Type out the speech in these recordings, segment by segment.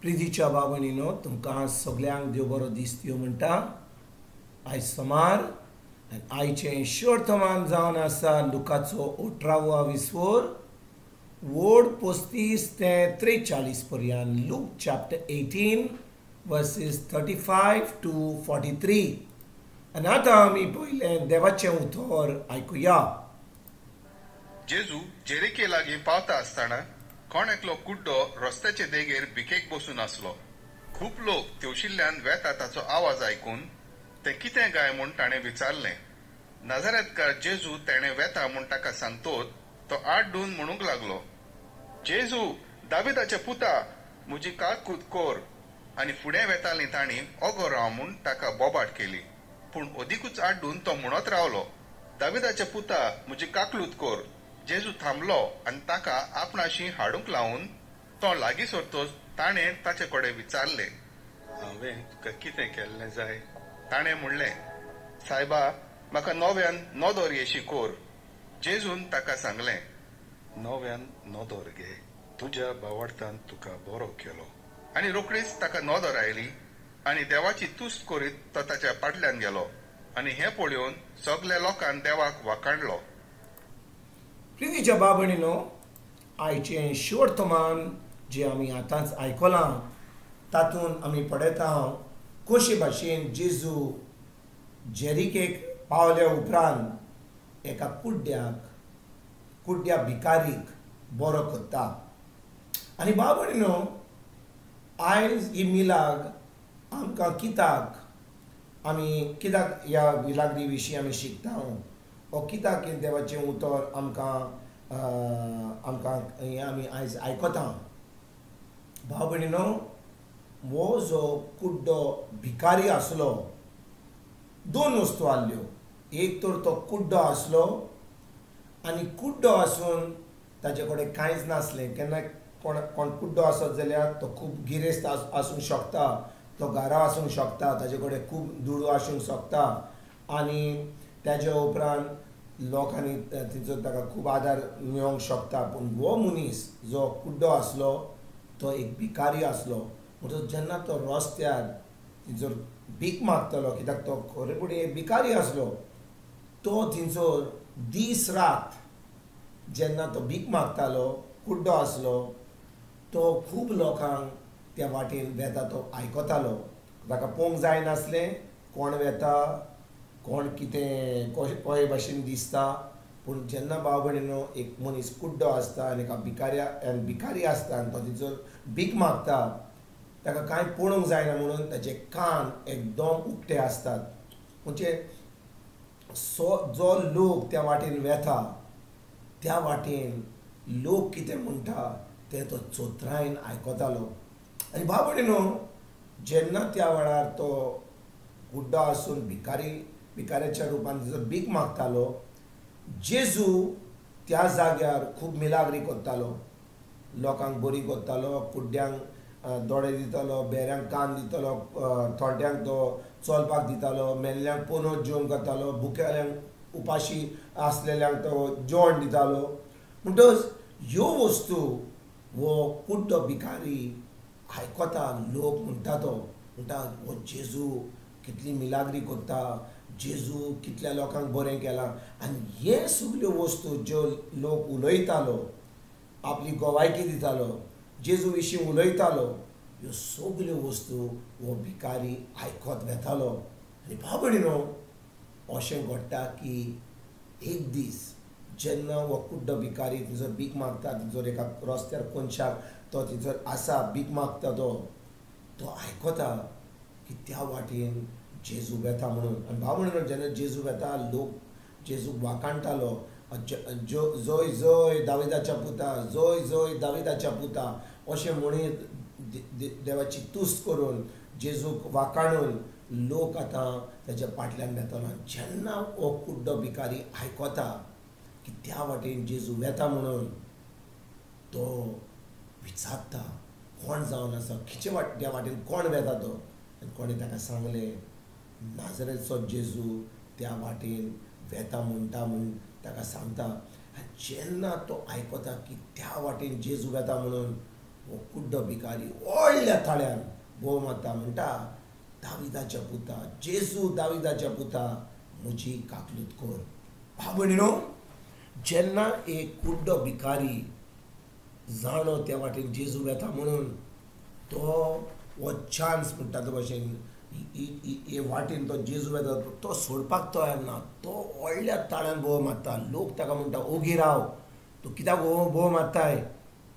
प्रितीच्या बाबणीनो तुमकां सगल्यांक देव बरो दीस दिवं म्हणटा. आयज सोमार आनी आयचें शोर्थमान जावन आसा लुकाचो 18वा विसवोर वोड 35 ते 43 पर्यंत. Look chapter 18 versus 35 to 43. आनी आतां आमी पयलें देवाचें उतर आयकुया. जेजू जेरिके लागीं पावता आसतना कोण एकलो कुड्डो रस्त्याचे देगेर भिकेक बसून आसलो. खूब लोक तेवशिल्ल्यान वेता ताचो आवाज आयकून ते कितें गाय म्हूण ताणें विचारलें. नाझारेतकार जेजू तेणें वेता म्हूण ताका सांगतोच तो आड्डून म्हणूंक लागलो, जेजू दाविदाच्या पुता म्हजी काकूत कोर. आनी फुडें वेतालीं तांणी ओगो राव म्हूण ताका बोबाट केली. पूण ओदीकूच आड्डून तो म्हणत रावलो, दाविदाच्या पुता म्हजी काकलूत कोर. जेजू थांबलो आनी ताका आपणाशी हाडूंक लावून तो लागीं सरतोच ताणें ताचे कडेन विचारलें, हांवें तुका कितें केल्लें जाय? ताणें म्हणलें, सायबा म्हाका नव्यान नोदोर येशी कोर. जेजून ताका सांगलें, नव्यान नोदोर घे, तुज्या बावडतान तुका बरो केलो. आनी रोखडीच ताका नोदोर आयली आनी देवाची तुस्त करीत तो ताच्या फाटल्यान गेलो. आनी हें पळोवन सगल्या लोकांन देवाक वाखाणलो. प्रितीच्या बाबणीनो, आयचें शोर्थमान जें आमी आतांच आयकलां तातूंत आमी पळयता कशे भाशेन जेजू जेरिकेक पावले उपरांत एका कुड्ड्या भिकारीक बरो करता. आनी बाबणीनो, आयज ही मिलाग आमकां कित्याक ह्या मिलाग्री विशीं आमी शिकता वो कित्याक देवाचें उतर आमकां हें आमी आयज आयकता. भाव भयणीनो, हो जो कुड्डो भिकारी आसलो, दोन वस्तू आहल्यो. एक तर तो कुड्डो आसलो आनी कुड्डो आसून ताचे कडेन कांयच नासलें. केन्ना कोण कुड्डो आसत जाल्यार तो खूब गिरेस्त आसूंक शकता, तो घरा आसूंक शकता, ताचे कडेन खूब दुडू आसूंक शकता आनी ताच्या उपरांत लोकांनी तिचो ताका खूब आदार मेळोंक शकता. पूण हो मनीस जो कुड्डो आसलो तो एक भिकारी आसलो. म्हणटच जेन्ना तो रस्त्यार थंयसर भीक मागतलो, कित्याक तो खरेपणी एक भिकारी आसलो, तो थंयसर दीस रात जेन्ना तो भीक मागतालो, कुड्डो आसलो, तो खूब लोकांक त्या वाटेन वेता तो आयकतालो. ताका पळोवंक जायनासलें कोण वेता, कोण कितें कशे भाशेन दिसता. पूण जेन्ना भाव भयणीनो एक मनीस कुड्डो आसता आनी एका भिकारी आसता आनी तो थंयसर भीक मागता, ताका कांय पळोवंक जायना म्हणून ताचे कान एकदम उक्ते आसतात. म्हणजे जो लोक त्या वाटेन वेता त्या वाटेन लोक कितें म्हणटा तें तो चोत्रायन आयकतालो. आनी भाव भयणीनो, जेन्ना त्या वेळार तो कुड्डो आसून भिकाऱ्याच्या रुपान जर भीक मागतालो, जेजू त्या जाग्यार खूब मिलाग्री करतालो. लोकांक बरी करतालो, कुड्ड्यांक दोळे दितालो, बेऱ्यांक कान दितालो, थोड्यांक तो चलपाक दितालो, मेल्ल्यांक पोंदोस जेवण करतालो, भुकेल्यांक उपाशी आसलेल्यांक तो जेवण दितालो. म्हणटच ह्यो वस्तू हो कुड्डो भिकारी आयकता. लोक म्हणटा हो जेजू कितली मिलाग्री करता, जेजू कितल्या लोकांक बरें केलां. आनी हे सगल्यो वस्तू ज्यो लोक उलयतालो, आपली गोवायकी दितालो, जेजू विशीं उलयतालो, ह्यो सगल्यो वस्तू हो भिकारी आयकत वेतालो. आनी भाव भयणीनो, अशें घडटा की एक दीस जेन्ना हो कुड्डो भिकारी थंयसर भीक मागता, थंयसर एका रस्त्यार कोनशाक तो थंयसर आसा भीक मागता, तो आयकता की त्या वाटेन जेजू वेता म्हणून. आनी भाव भयणीनो, जेन्ना जेजू वेता लोक जेजूक वाखाणटालो, जय जय दाविदाच्या पुता, जय जय दाविदाच्या पुता अशें म्हणीत देवाची तुस्त करून जेजूक वाखाणून लोक आतां ताच्या फाटल्यान वेतालो. जेन्ना हो कुड्डो भिकारी आयकता की त्या वाटेन जेजू वेता म्हणून, तो विचारता कोण जावन आसा, त्या वाटेन कोण वेता तो. आनी कोणें ताका सांगलें, नाझरेचो जेजू त्या वाटेन वेता म्हणटा म्हूण ताका सांगता. जेन्ना तो आयकता की त्या वाटेन जेजू वेता म्हणून, हो कुड्डो भिकारी व्हडल्या ताळ्यान भोव मारता म्हणटा, दाविदाच्या पुता जेजू, दाविदाच्या पुता म्हजी काकलूत कर. भाव भयणीनो, जेन्ना एक कुड्डो भिकारी जाणो त्या वाटेन जेजू येता म्हणून तो हो चान्स म्हणटा ते भशेन हे वाटेन तो जेजू येता तो सोडपाक तयार ना. तो व्हडल्या ताळ्यान भोव मारता. लोक ताका म्हणटा ओगी राव, तूं कित्याक भोव मारताय,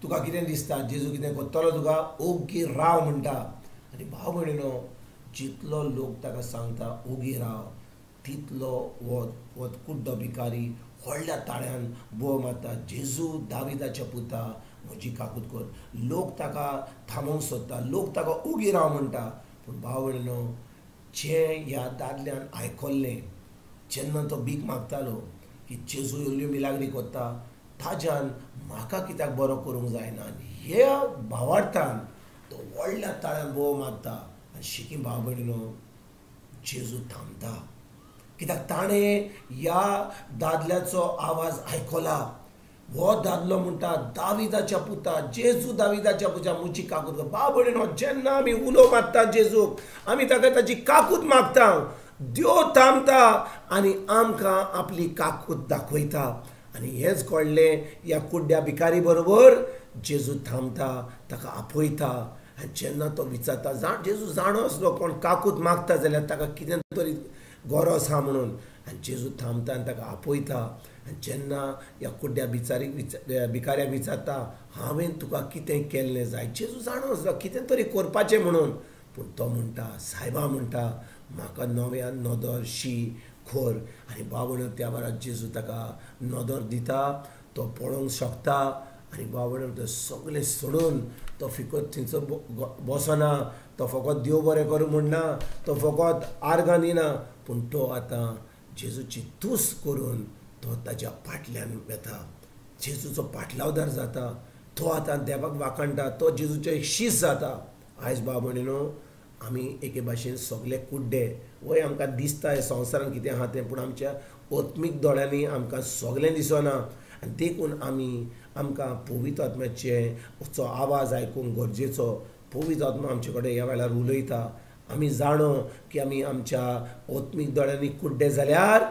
तुका कितें दिसता जेजू कितें करतलो तुका, ओगी राव म्हणटा. आनी भाव भयणीनो, जितलो लोक ताका सांगता ओगी राव, तितलो हो कुड्डो भिकारी व्हडल्या ताळ्यान भोव मारता. जेजू, दाविदाच्या पुता म्हजी काकूत कर. लोक ताका थांबोवंक सोदता, लोक ताका ओगी राव म्हणटा. पूण भाव भयणीनो, जें ह्या दादल्यान आयकल्लें जेन्ना तो भीक मागतालो की जेजू येयल्ल्यो मिलाग्री करता, ताज्यान म्हाका कित्याक बरो करूंक जायना. ह्या भावार्थान तो व्हडल्या ताळ्यान भोव मारता. आनी शिकी भाव भयणीनो, जेजू थांबता, कित्याक ताणें ह्या दादल्याचो आवाज आयकला. हो दादलो म्हणटा दाविदाच्या पुता जेजू, दाविदाच्या पुता म्हजी काकूत कर. भाव भयणीनो, जेन्ना आमी उलो मारता जेजूक, आमी ताका ताची काकूत मागता, देव थांबता आनी आमकां आपली काकूत दाखयता. आनी हेंच कळ्ळें ह्या कुड्ड्या भिकारी बरोबर. जेजू थांबता, ताका आपयता. आनी जेन्ना तो विचारता, जेजू जाणो आसलो कोण काकूत मागता जाल्यार ताका कितें तरी गरज आहा म्हणून. आनी जेजू थांबता आनी ताका आपयता. आनी जेन्ना ह्या कुड्ड्या भिकाऱ्याक विचारता, हांवें तुका कितें केल्लें जाय, जेजू जाणो आसलो कितें तरी करपाचें म्हणून. पूण तो म्हणटा, सायबा म्हणटा, म्हाका नव्यान नदर शी खोर. आनी बाबणो त्या वेळार जेजू ताका नदर दिता. तो पळोवंक शकता. आनी बाबणो तो सगळें सोडून तो फकत थंयसर बसना. तो फकत देव बरें करूं म्हणना, तो फकत आर्गां दिना, पूण तो आतां जेजूची तूस करून तो ताच्या फाटल्यान येता. जेजूचो फाटलावदार जाता. तो आतां देवाक वाखाणटा. तो जेजूचो एक शीस जाता. आयज भाव भयणीनो, आमी एके भाशेन सगळे कुड्डे, वय आमकां दिसता हे संवसारान कितें आहा तें, पूण आमच्या ओत्मीक दोळ्यांनी आमकां सगळें दिसना. आनी देखून आमकां पवित्र आत्म्याचो आवाज आयकूंक गरजेचो. पवित्र आत्मा आमचे कडेन ह्या वेळार उलयता. आमी जाणो की आमी आमच्या ओत्मीक दोळ्यांनी कुड्डे जाल्यार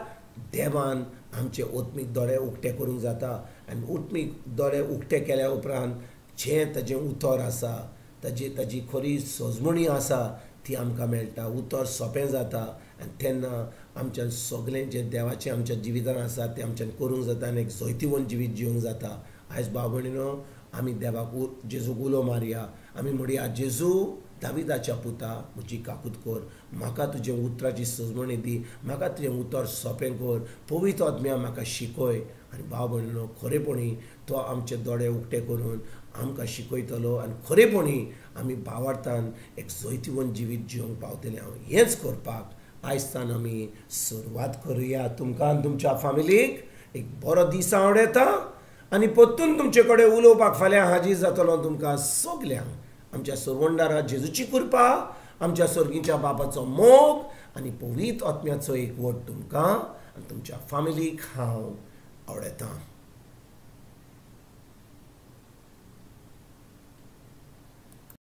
देवान आमचे ओत्मीक दोळे उक्ते करूंक जाता. आनी ओत्मीक दोळे उक्ते केल्या उपरांत जें ताजें उतर आसा, ताजी खरी सजमणी आसा ती आमकां मेळटा. उतर सोंपें जाता. आनी तेन्ना आमच्यान सगळें जें देवाचें आमच्या जिवितान आसा तें आमच्यान करूंक जाता आनी एक जैतिवंत जिवीत जिवंक जाता. आयज भाव भयणीनो, आमी देवाक जेजूक उलो मारया. आमी म्हणया, जेजू, दाविदाच्या पुता म्हजी काकूत कर. म्हाका तुजें उतराची सजमणी दी. म्हाका तुजें उतर सोंपें कर. पवित्र आत्म्या म्हाका शिकय. आनी भाव भयणीनो, खरेपणी तो आमचे दोळे उक्ते करून आमकां शिकयतलो. आनी खरेपणी आमी भावार्थान एक जैतिवंत जिवीत जिवंक पावतले. हांव हेंच करपाक आयजसान आमी सुरवात करुया. तुमकां आनी तुमच्या फॅमिलीक एक बरो दीस आवड येता. आनी परतून तुमचे कडेन उलोवपाक फाल्यां हाजीर जातलो तुमकां सगल्यांक. आमच्या सर्वंडारा जेजूची कृपा, आमच्या सर्गीच्या बापाचो मोग आनी पवित्र आत्म्याचो एक वट तुमकां आनी तुमच्या फॅमिलीक हांव आवडयतां.